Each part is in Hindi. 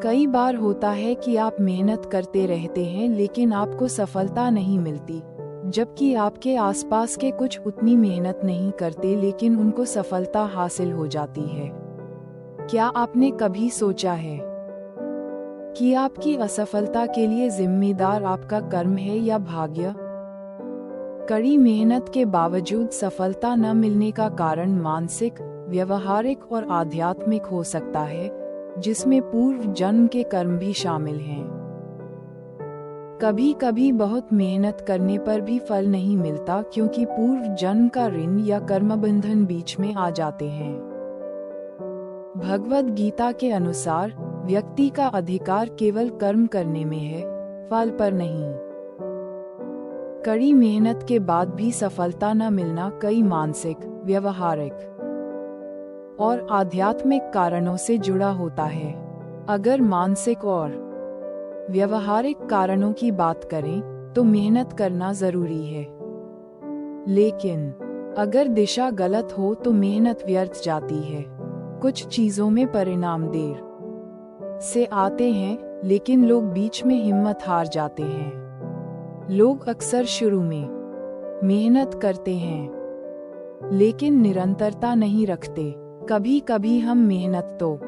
कई बार होता है कि आप मेहनत करते रहते हैं लेकिन आपको सफलता नहीं मिलती, जबकि आपके आसपास के कुछ उतनी मेहनत नहीं करते लेकिन उनको सफलता हासिल हो जाती है। क्या आपने कभी सोचा है कि आपकी असफलता के लिए जिम्मेदार आपका कर्म है या भाग्य? कड़ी मेहनत के बावजूद सफलता न मिलने का कारण मानसिक, व्यवहारिक और आध्यात्मिक हो सकता है, जिसमें पूर्व जन्म के कर्म भी शामिल हैं। कभी कभी बहुत मेहनत करने पर भी फल नहीं मिलता क्योंकि पूर्व जन्म का ऋण या कर्म बंधन बीच में आ जाते हैं। भगवद गीता के अनुसार व्यक्ति का अधिकार केवल कर्म करने में है, फल पर नहीं। कड़ी मेहनत के बाद भी सफलता न मिलना कई मानसिक, व्यवहारिक और आध्यात्मिक कारणों से जुड़ा होता है। अगर मानसिक और व्यवहारिक कारणों की बात करें तो मेहनत करना जरूरी है, लेकिन अगर दिशा गलत हो तो मेहनत व्यर्थ जाती है। कुछ चीजों में परिणाम देर से आते हैं, लेकिन लोग बीच में हिम्मत हार जाते हैं। लोग अक्सर शुरू में मेहनत करते हैं लेकिन निरंतरता नहीं रखते। कभी कभी हम मेहनत तो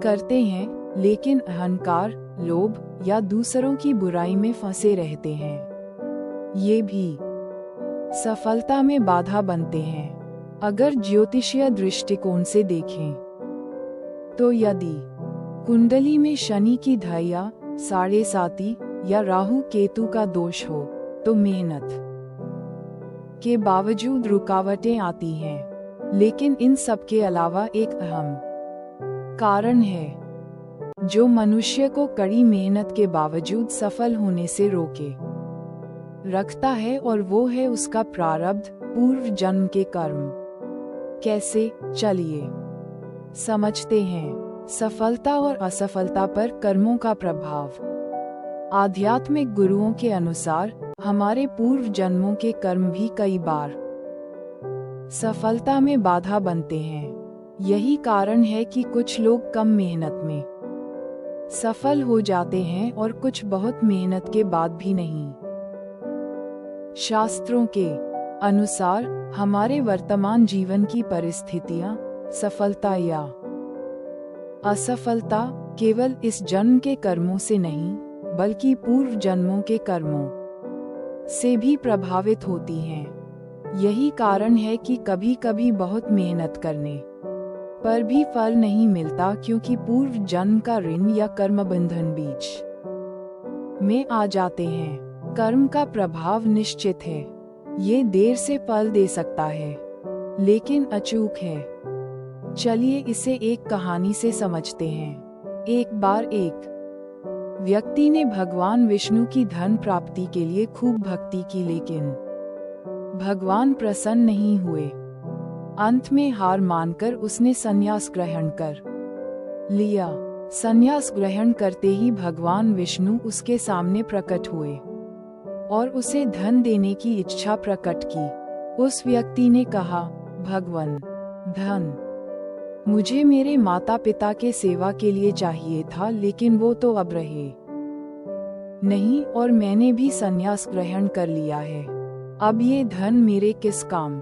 करते हैं लेकिन अहंकार, लोभ या दूसरों की बुराई में फंसे रहते हैं। ये भी सफलता में बाधा बनते हैं। अगर ज्योतिषीय दृष्टिकोण से देखें तो यदि कुंडली में शनि की ढैया, 7.5 या राहु केतु का दोष हो तो मेहनत के बावजूद रुकावटें आती हैं। लेकिन इन सब के अलावा एक अहम कारण है जो मनुष्य को कड़ी मेहनत के बावजूद सफल होने से रोके रखता है, और वो है उसका प्रारब्ध, पूर्व जन्म के कर्म। कैसे, चलिए समझते हैं। सफलता और असफलता पर कर्मों का प्रभाव। आध्यात्मिक गुरुओं के अनुसार हमारे पूर्व जन्मों के कर्म भी कई बार सफलता में बाधा बनते हैं। यही कारण है कि कुछ लोग कम मेहनत में सफल हो जाते हैं और कुछ बहुत मेहनत के बाद भी नहीं। शास्त्रों के अनुसार हमारे वर्तमान जीवन की परिस्थितियां, सफलता या असफलता केवल इस जन्म के कर्मों से नहीं, बल्कि पूर्व जन्मों के कर्मों से भी प्रभावित होती हैं। यही कारण है कि कभी कभी बहुत मेहनत करने पर भी फल नहीं मिलता, क्योंकि पूर्व जन्म का ऋण या कर्म बंधन बीच में आ जाते हैं। कर्म का प्रभाव निश्चित है, ये देर से फल दे सकता है, लेकिन अचूक है। चलिए इसे एक कहानी से समझते हैं। एक बार एक व्यक्ति ने भगवान विष्णु की धन प्राप्ति के लिए खूब भक्ति की, लेकिन भगवान प्रसन्न नहीं हुए। अंत में हार मानकर उसने संन्यास ग्रहण कर लिया। संन्यास ग्रहण करते ही भगवान विष्णु उसके सामने प्रकट हुए और उसे धन देने की इच्छा प्रकट की। उस व्यक्ति ने कहा, भगवान, धन मुझे मेरे माता पिता के सेवा के लिए चाहिए था, लेकिन वो तो अब रहे नहीं और मैंने भी संन्यास ग्रहण कर लिया है। अब ये धन मेरे किस काम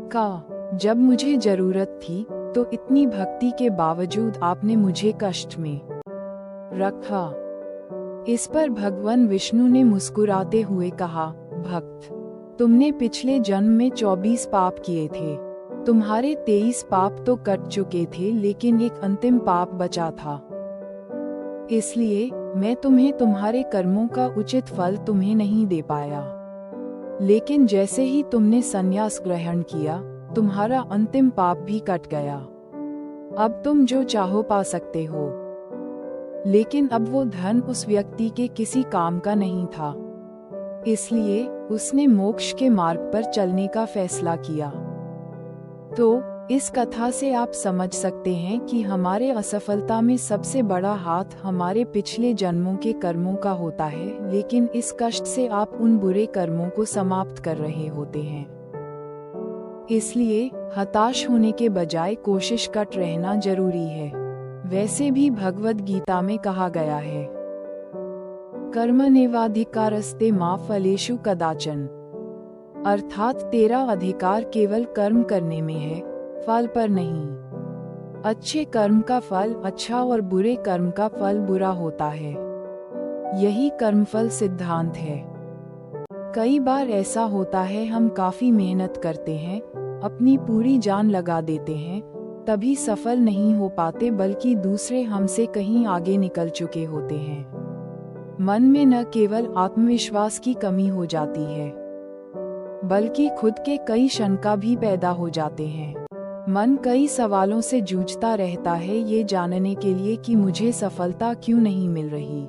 का? जब मुझे जरूरत थी तो इतनी भक्ति के बावजूद आपने मुझे कष्ट में रखा। इस पर भगवान विष्णु ने मुस्कुराते हुए कहा, भक्त, तुमने पिछले जन्म में 24 पाप किए थे। तुम्हारे 23 पाप तो कट चुके थे, लेकिन एक अंतिम पाप बचा था। इसलिए मैं तुम्हें तुम्हारे कर्मों का उचित फल तुम्हें नहीं दे पाया। लेकिन जैसे ही तुमने संन्यास ग्रहण किया, तुम्हारा अंतिम पाप भी कट गया। अब तुम जो चाहो पा सकते हो। लेकिन अब वो धन उस व्यक्ति के किसी काम का नहीं था, इसलिए उसने मोक्ष के मार्ग पर चलने का फैसला किया। तो इस कथा से आप समझ सकते हैं कि हमारे असफलता में सबसे बड़ा हाथ हमारे पिछले जन्मों के कर्मों का होता है, लेकिन इस कष्ट से आप उन बुरे कर्मों को समाप्त कर रहे होते हैं। इसलिए हताश होने के बजाय कोशिश करते रहना जरूरी है। वैसे भी भगवद गीता में कहा गया है, कर्मण्येवाधिकारस्ते मा फलेषु कदाचन, अर्थात तेरा अधिकार केवल कर्म करने में है, फल पर नहीं। अच्छे कर्म का फल अच्छा और बुरे कर्म का फल बुरा होता है। यही कर्मफल सिद्धांत है। कई बार ऐसा होता है, हम काफी मेहनत करते हैं, अपनी पूरी जान लगा देते हैं, तभी सफल नहीं हो पाते, बल्कि दूसरे हमसे कहीं आगे निकल चुके होते हैं। मन में न केवल आत्मविश्वास की कमी हो जाती है, बल्कि खुद के कई शंका भी पैदा हो जाते हैं। मन कई सवालों से जूझता रहता है, ये जानने के लिए कि मुझे सफलता क्यों नहीं मिल रही।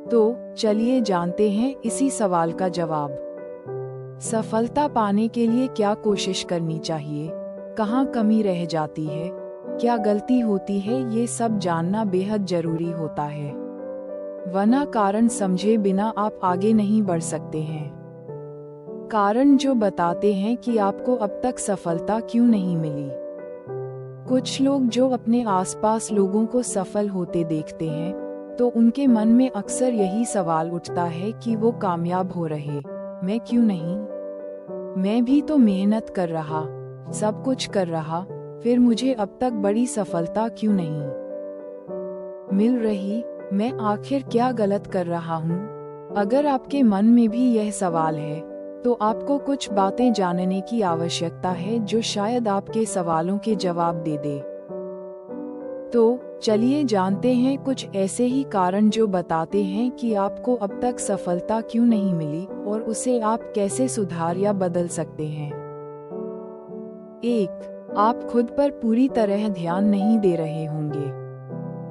तो चलिए जानते हैं इसी सवाल का जवाब। सफलता पाने के लिए क्या कोशिश करनी चाहिए, कहाँ कमी रह जाती है, क्या गलती होती है, ये सब जानना बेहद जरूरी होता है। वरना कारण समझे बिना आप आगे नहीं बढ़ सकते हैं। कारण जो बताते हैं कि आपको अब तक सफलता क्यों नहीं मिली। कुछ लोग जो अपने आसपास लोगों को सफल होते देखते हैं, तो उनके मन में अक्सर यही सवाल उठता है कि वो कामयाब हो रहे, मैं क्यों नहीं। मैं भी तो मेहनत कर रहा, सब कुछ कर रहा, फिर मुझे अब तक बड़ी सफलता क्यों नहीं मिल रही, मैं आखिर क्या गलत कर रहा हूँ। अगर आपके मन में भी यह सवाल है, तो आपको कुछ बातें जानने की आवश्यकता है जो शायद आपके सवालों के जवाब दे दे। तो चलिए जानते हैं कुछ ऐसे ही कारण जो बताते हैं कि आपको अब तक सफलता क्यों नहीं मिली और उसे आप कैसे सुधार या बदल सकते हैं। 1. आप खुद पर पूरी तरह ध्यान नहीं दे रहे होंगे।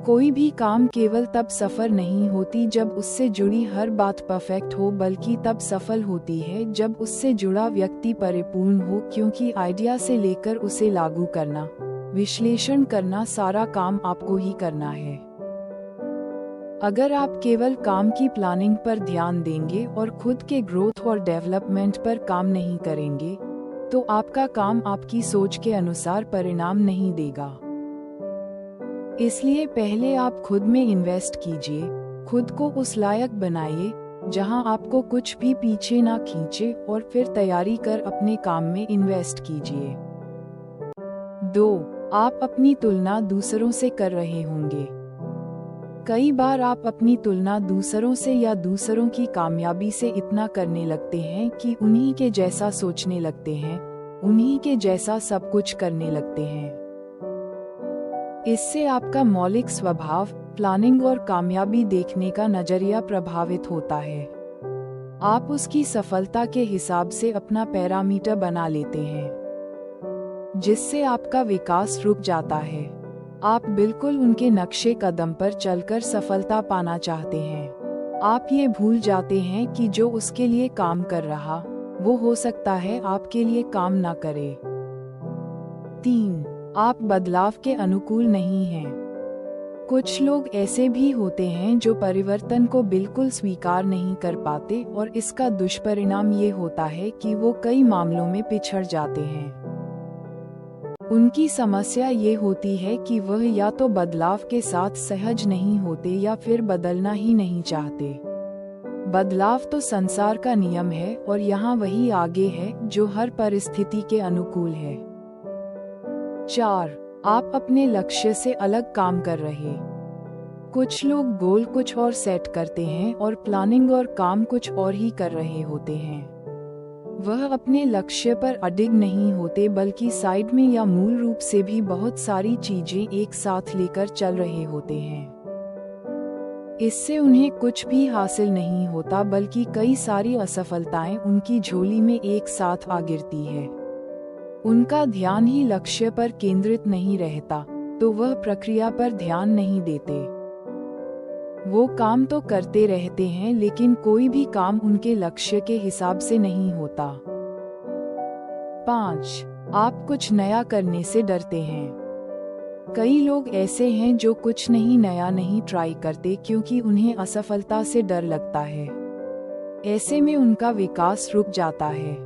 कोई भी काम केवल तब सफल नहीं होती जब उससे जुड़ी हर बात परफेक्ट हो, बल्कि तब सफल होती है जब उससे जुड़ा व्यक्ति परिपूर्ण हो, क्योंकि आइडिया से लेकर उसे लागू करना, विश्लेषण करना, सारा काम आपको ही करना है। अगर आप केवल काम की प्लानिंग पर ध्यान देंगे और खुद के ग्रोथ और डेवलपमेंट पर काम नहीं करेंगे, तो आपका काम आपकी सोच के अनुसार परिणाम नहीं देगा। इसलिए पहले आप खुद में इन्वेस्ट कीजिए, खुद को उस लायक बनाइए जहां आपको कुछ भी पीछे ना खींचे, और फिर तैयारी कर अपने काम में इन्वेस्ट कीजिए। 2. आप अपनी तुलना दूसरों से कर रहे होंगे। कई बार आप अपनी तुलना दूसरों से या दूसरों की कामयाबी से इतना करने लगते हैं कि उन्हीं के जैसा सोचने लगते हैं, उन्हीं के जैसा सब कुछ करने लगते हैं। इससे आपका मौलिक स्वभाव, प्लानिंग और कामयाबी देखने का नजरिया प्रभावित होता है। आप उसकी सफलता के हिसाब से अपना पैरामीटर बना लेते हैं, जिससे आपका विकास रुक जाता है। आप बिल्कुल उनके नक्शे कदम पर चलकर सफलता पाना चाहते हैं। आप ये भूल जाते हैं कि जो उसके लिए काम कर रहा, वो हो सकता है आपके लिए काम ना करे। 3. आप बदलाव के अनुकूल नहीं हैं। कुछ लोग ऐसे भी होते हैं जो परिवर्तन को बिल्कुल स्वीकार नहीं कर पाते, और इसका दुष्परिणाम ये होता है कि वो कई मामलों में पिछड़ जाते हैं। उनकी समस्या ये होती है कि वह या तो बदलाव के साथ सहज नहीं होते या फिर बदलना ही नहीं चाहते। बदलाव तो संसार का नियम है, और यहाँ वही आगे है जो हर परिस्थिति के अनुकूल है। 4. आप अपने लक्ष्य से अलग काम कर रहे। कुछ लोग गोल कुछ और सेट करते हैं और प्लानिंग और काम कुछ और ही कर रहे होते हैं। वह अपने लक्ष्य पर अडिग नहीं होते, बल्कि साइड में या मूल रूप से भी बहुत सारी चीजें एक साथ लेकर चल रहे होते हैं। इससे उन्हें कुछ भी हासिल नहीं होता, बल्कि कई सारी असफलताएं उनकी झोली में एक साथ आ गिरती है। उनका ध्यान ही लक्ष्य पर केंद्रित नहीं रहता, तो वह प्रक्रिया पर ध्यान नहीं देते। वो काम तो करते रहते हैं, लेकिन कोई भी काम उनके लक्ष्य के हिसाब से नहीं होता। 5. आप कुछ नया करने से डरते हैं। कई लोग ऐसे हैं जो कुछ नया नहीं ट्राई करते, क्योंकि उन्हें असफलता से डर लगता है। ऐसे में उनका विकास रुक जाता है।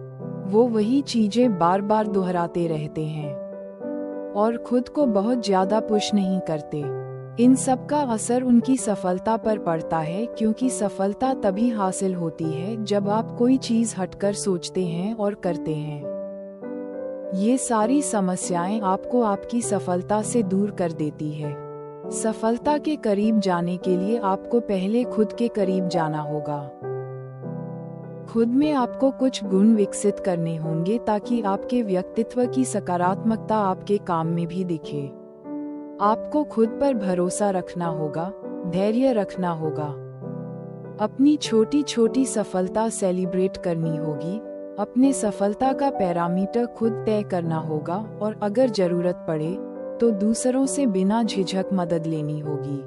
वो वही चीजें बार बार दोहराते रहते हैं और खुद को बहुत ज्यादा पुश नहीं करते। इन सब का असर उनकी सफलता पर पड़ता है, क्योंकि सफलता तभी हासिल होती है जब आप कोई चीज हटकर सोचते हैं और करते हैं। ये सारी समस्याएं आपको आपकी सफलता से दूर कर देती है। सफलता के करीब जाने के लिए आपको पहले खुद के करीब जाना होगा। खुद में आपको कुछ गुण विकसित करने होंगे ताकि आपके व्यक्तित्व की सकारात्मकता आपके काम में भी दिखे। आपको खुद पर भरोसा रखना होगा, धैर्य रखना होगा। अपनी छोटी छोटी सफलता सेलिब्रेट करनी होगी। अपने सफलता का पैरामीटर खुद तय करना होगा और अगर जरूरत पड़े तो दूसरों से बिना झिझक मदद लेनी होगी।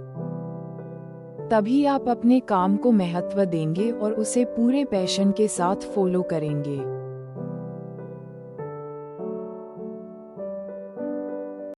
तभी आप अपने काम को महत्व देंगे और उसे पूरे पैशन के साथ फॉलो करेंगे।